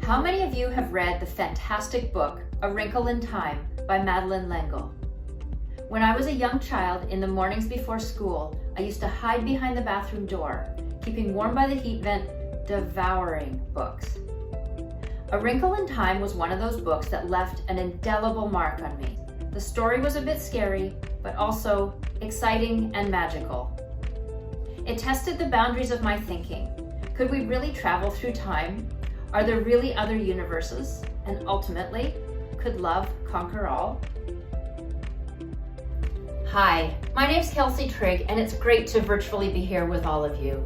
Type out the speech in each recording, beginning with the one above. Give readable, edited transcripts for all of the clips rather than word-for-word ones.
How many of you have read the fantastic book, A Wrinkle in Time by Madeleine L'Engle? When I was a young child, in the mornings before school, I used to hide behind the bathroom door, keeping warm by the heat vent, devouring books. A Wrinkle in Time was one of those books that left an indelible mark on me. The story was a bit scary, but also exciting and magical. It tested the boundaries of my thinking. Could we really travel through time? Are there really other universes? And ultimately, could love conquer all? Hi, my name's Kelsy Trigg, and it's great to virtually be here with all of you.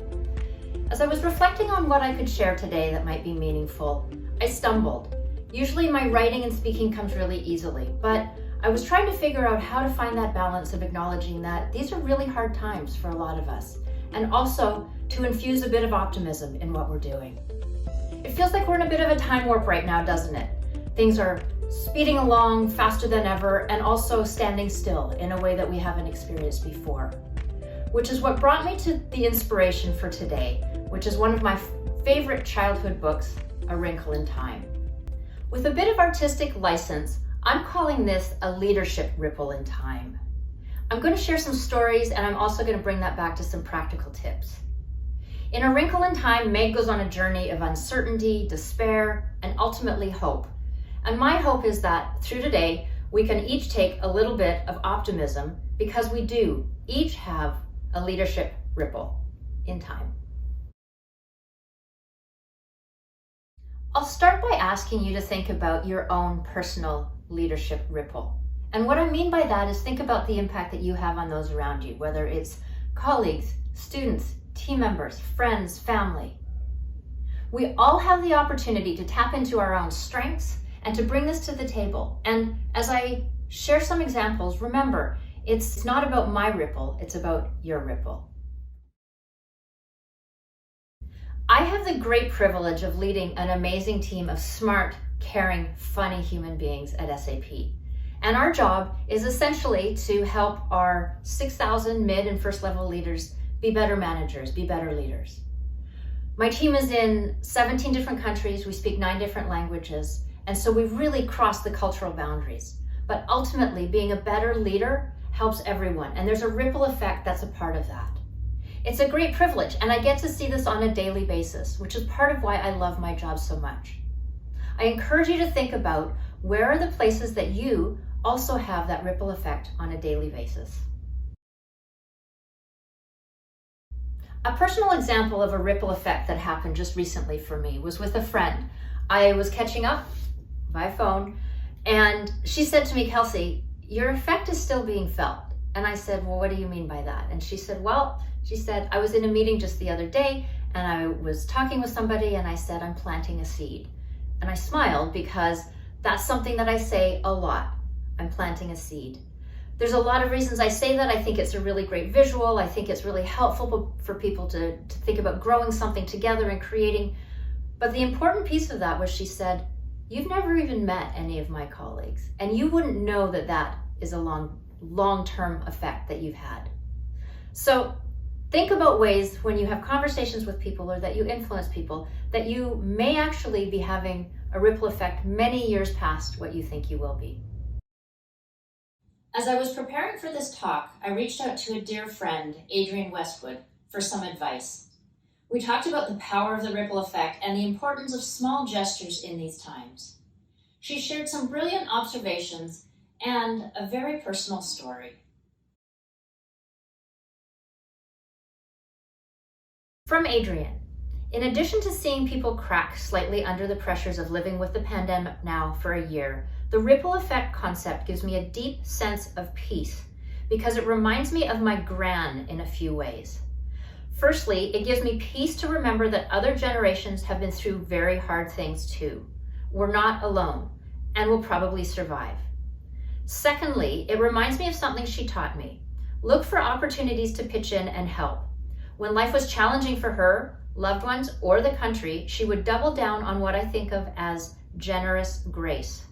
As I was reflecting on what I could share today that might be meaningful, I stumbled. Usually my writing and speaking comes really easily, but I was trying to figure out how to find that balance of acknowledging that these are really hard times for a lot of us, and also to infuse a bit of optimism in what we're doing. It feels like we're in a bit of a time warp right now, doesn't it? Things are speeding along faster than ever and also standing still in a way that we haven't experienced before. Which is what brought me to the inspiration for today, which is one of my favorite childhood books, A Wrinkle in Time. With a bit of artistic license, I'm calling this a leadership ripple in time. I'm going to share some stories, and I'm also going to bring that back to some practical tips. In A Wrinkle in Time, Meg goes on a journey of uncertainty, despair, and ultimately hope. And my hope is that through today, we can each take a little bit of optimism because we do each have a leadership ripple in time. I'll start by asking you to think about your own personal leadership ripple. And what I mean by that is think about the impact that you have on those around you, whether it's colleagues, students, team members, friends, family. We all have the opportunity to tap into our own strengths and to bring this to the table. And as I share some examples, remember, it's not about my ripple, it's about your ripple. I have the great privilege of leading an amazing team of smart, caring, funny human beings at SAP. And our job is essentially to help our 6,000 mid and first level leaders be better managers, be better leaders. My team is in 17 different countries, we speak 9 different languages, and so we've really crossed the cultural boundaries. But ultimately, being a better leader helps everyone, and there's a ripple effect that's a part of that. It's a great privilege, and I get to see this on a daily basis, which is part of why I love my job so much. I encourage you to think about where are the places that you also have that ripple effect on a daily basis. A personal example of a ripple effect that happened just recently for me was with a friend. I was catching up by phone, and she said to me, "Kelsy, your effect is still being felt." And I said, "Well, what do you mean by that?" And she said, I was in a meeting just the other day, and I was talking with somebody, and I said, "I'm planting a seed." And I smiled because that's something that I say a lot. I'm planting a seed. There's a lot of reasons I say that. I think it's a really great visual. I think it's really helpful for people to think about growing something together and creating. But the important piece of that was she said, "You've never even met any of my colleagues, and you wouldn't know that that is a long-term effect that you've had." So think about ways when you have conversations with people or that you influence people that you may actually be having a ripple effect many years past what you think you will be. As I was preparing for this talk, I reached out to a dear friend, Adrienne Westwood, for some advice. We talked about the power of the ripple effect and the importance of small gestures in these times. She shared some brilliant observations and a very personal story. From Adrienne, in addition to seeing people crack slightly under the pressures of living with the pandemic now for a year, the ripple effect concept gives me a deep sense of peace because it reminds me of my gran in a few ways. Firstly, it gives me peace to remember that other generations have been through very hard things too. We're not alone and will probably survive. Secondly, it reminds me of something she taught me. Look for opportunities to pitch in and help. When life was challenging for her, loved ones, or the country, she would double down on what I think of as generous grace.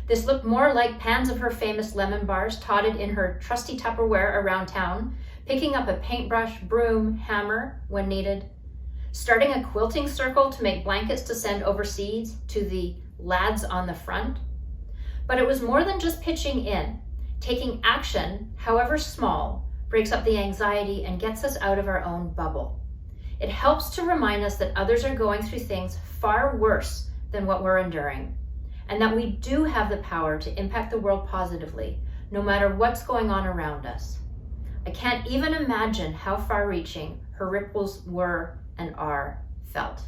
This looked more like pans of her famous lemon bars totted in her trusty Tupperware around town, picking up a paintbrush, broom, hammer when needed. starting a quilting circle to make blankets to send overseas to the lads on the front. But it was more than just pitching in. Taking action, however small, breaks up the anxiety and gets us out of our own bubble. It helps to remind us that others are going through things far worse than what we're enduring, and that we do have the power to impact the world positively, no matter what's going on around us. I can't even imagine how far-reaching her ripples were and are felt.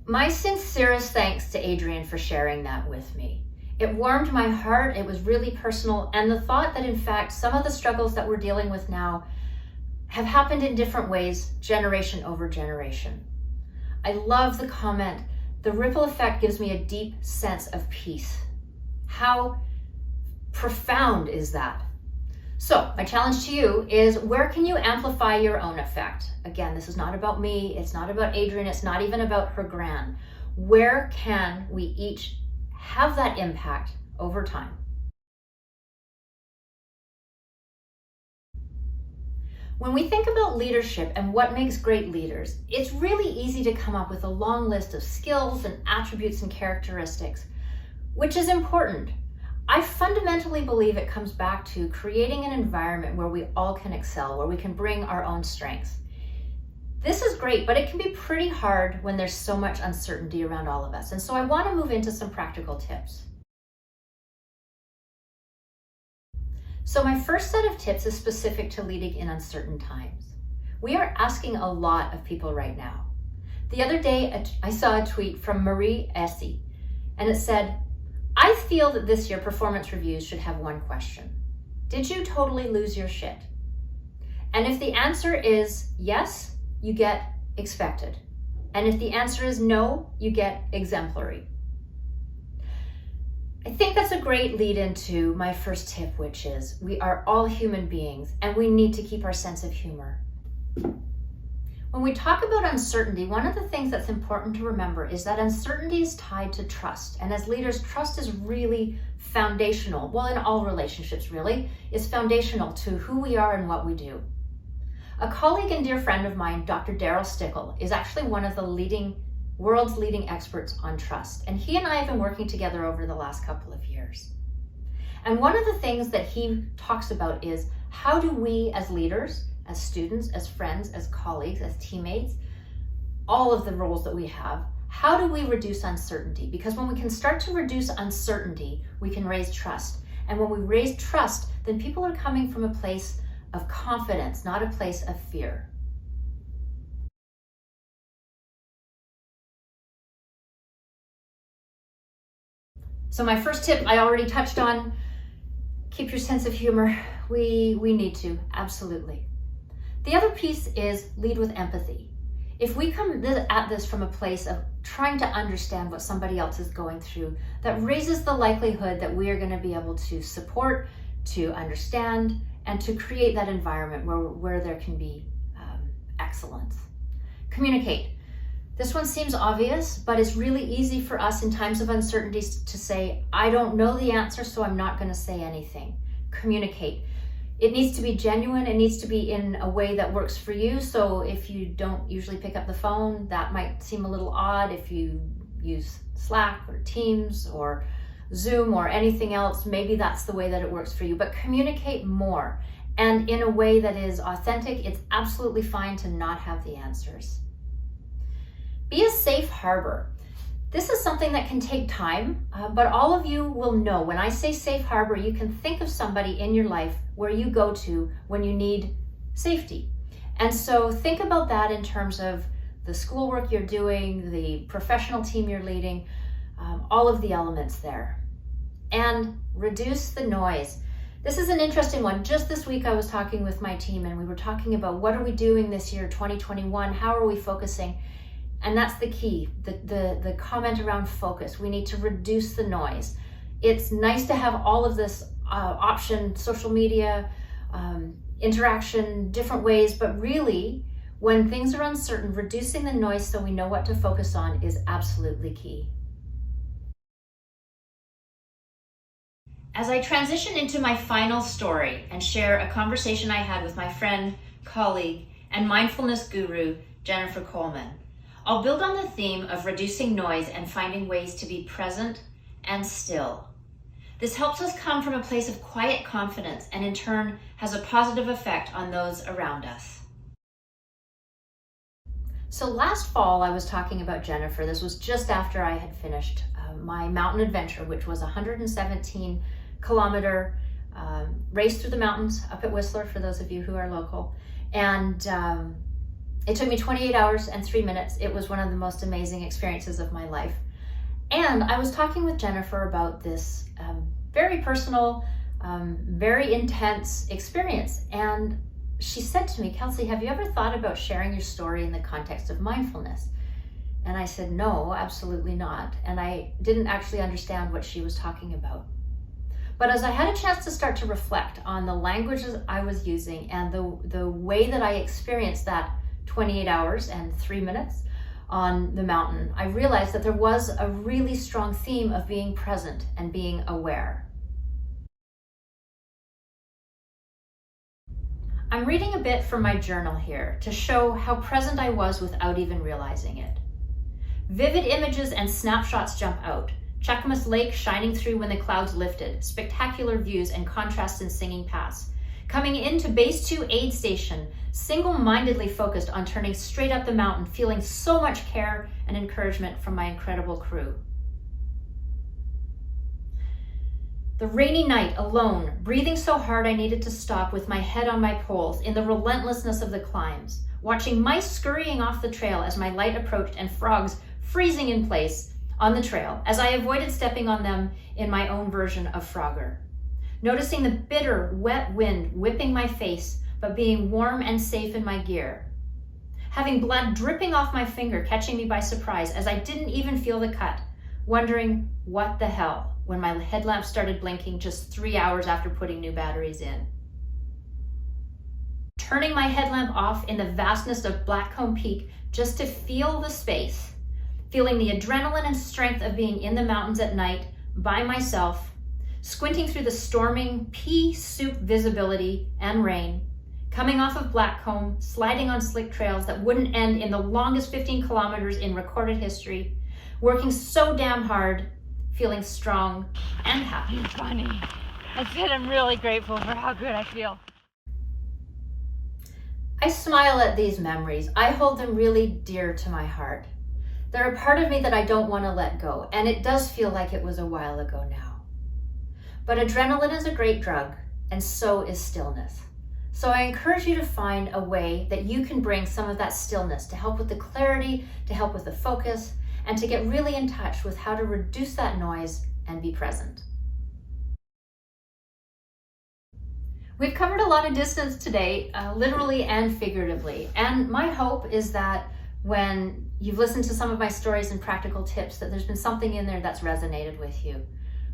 My sincerest thanks to Adrienne for sharing that with me. It warmed my heart, it was really personal, and the thought that in fact some of the struggles that we're dealing with now have happened in different ways, generation over generation. I love the comment, the ripple effect gives me a deep sense of peace. How profound is that? So my challenge to you is, where can you amplify your own effect? Again, this is not about me, it's not about Adrienne, it's not even about her gran. Where can we each have that impact over time? When we think about leadership and what makes great leaders, it's really easy to come up with a long list of skills and attributes and characteristics, which is important. I fundamentally believe it comes back to creating an environment where we all can excel, where we can bring our own strengths. This is great, but it can be pretty hard when there's so much uncertainty around all of us. And so I want to move into some practical tips. So my first set of tips is specific to leading in uncertain times. We are asking a lot of people right now. The other day, I saw a tweet from Marie Essie, and it said, I feel that this year performance reviews should have one question. Did you totally lose your shit? And if the answer is yes, you get expected. And if the answer is no, you get exemplary. I think that's a great lead into my first tip, which is we are all human beings and we need to keep our sense of humor. When we talk about uncertainty, one of the things that's important to remember is that uncertainty is tied to trust. And as leaders, trust is really foundational. Well, in all relationships really, is foundational to who we are and what we do. A colleague and dear friend of mine, Dr. Daryl Stickle, is actually one of the world's leading experts on trust. And he and I have been working together over the last couple of years. And one of the things that he talks about is, how do we as leaders, as students, as friends, as colleagues, as teammates, all of the roles that we have, how do we reduce uncertainty? Because when we can start to reduce uncertainty, we can raise trust. And when we raise trust, then people are coming from a place of confidence, not a place of fear. So my first tip I already touched on, keep your sense of humor. We need to, absolutely. The other piece is lead with empathy. If we come at this from a place of trying to understand what somebody else is going through, that raises the likelihood that we are going to be able to support, to understand, and to create that environment where there can be excellence. Communicate. This one seems obvious, but it's really easy for us in times of uncertainty to say, I don't know the answer, so I'm not going to say anything. Communicate. It needs to be genuine. It needs to be in a way that works for you. So if you don't usually pick up the phone, that might seem a little odd. If you use Slack or Teams or Zoom or anything else, maybe that's the way that it works for you. But communicate more, and in a way that is authentic. It's absolutely fine to not have the answers. Be a safe harbor. This is something that can take time, but all of you will know when I say safe harbor, you can think of somebody in your life where you go to when you need safety. And so think about that in terms of the schoolwork you're doing, the professional team you're leading, all of the elements there. And reduce the noise. This is an interesting one. Just this week I was talking with my team and we were talking about what are we doing this year, 2021, how are we focusing? And that's the key, the comment around focus. We need to reduce the noise. It's nice to have all of this option, social media, interaction, different ways, but really, when things are uncertain, reducing the noise so we know what to focus on is absolutely key. As I transition into my final story and share a conversation I had with my friend, colleague, and mindfulness guru, Jennifer Coleman. I'll build on the theme of reducing noise and finding ways to be present and still. This helps us come from a place of quiet confidence and in turn has a positive effect on those around us. So last fall I was talking about Jennifer. This was just after I had finished my mountain adventure, which was a 117-kilometer race through the mountains up at Whistler, for those of you who are local. And it took me 28 hours and 3 minutes. It was one of the most amazing experiences of my life. And I was talking with Jennifer about this very personal, very intense experience. And she said to me, "Kelsy, have you ever thought about sharing your story in the context of mindfulness?" And I said, "No, absolutely not." And I didn't actually understand what she was talking about. But as I had a chance to start to reflect on the languages I was using and the way that I experienced that 28 hours and 3 minutes on the mountain, I realized that there was a really strong theme of being present and being aware. I'm reading a bit from my journal here to show how present I was without even realizing it. Vivid images and snapshots jump out. Cheakamus Lake shining through when the clouds lifted, spectacular views and contrasts in Singing Pass. Coming into Base 2 aid station, single-mindedly focused on turning straight up the mountain, feeling so much care and encouragement from my incredible crew. The rainy night, alone, breathing so hard I needed to stop with my head on my poles in the relentlessness of the climbs, watching mice scurrying off the trail as my light approached and frogs freezing in place on the trail as I avoided stepping on them in my own version of Frogger. Noticing the bitter, wet wind whipping my face, but being warm and safe in my gear. Having blood dripping off my finger, catching me by surprise as I didn't even feel the cut, wondering what the hell when my headlamp started blinking just 3 hours after putting new batteries in. Turning my headlamp off in the vastness of Blackcomb Peak just to feel the space, feeling the adrenaline and strength of being in the mountains at night by myself, squinting through the storming pea soup visibility and rain, coming off of Blackcomb, sliding on slick trails that wouldn't end in the longest 15 kilometers in recorded history, working so damn hard, feeling strong and happy. You're funny. I said I'm really grateful for how good I feel. I smile at these memories. I hold them really dear to my heart. They're a part of me that I don't want to let go, and it does feel like it was a while ago now. But adrenaline is a great drug, and so is stillness. So I encourage you to find a way that you can bring some of that stillness to help with the clarity, to help with the focus, and to get really in touch with how to reduce that noise and be present. We've covered a lot of distance today, literally and figuratively, and my hope is that when you've listened to some of my stories and practical tips, that there's been something in there that's resonated with you.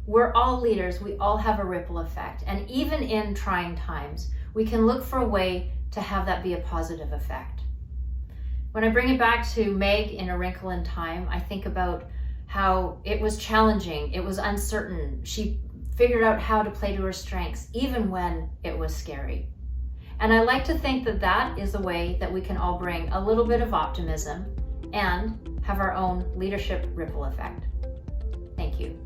We're all leaders, we all have a ripple effect, and even in trying times, we can look for a way to have that be a positive effect. When I bring it back to Meg in A Wrinkle in Time, I think about how it was challenging, it was uncertain. She figured out how to play to her strengths, even when it was scary. And I like to think that that is a way that we can all bring a little bit of optimism and have our own leadership ripple effect. Thank you.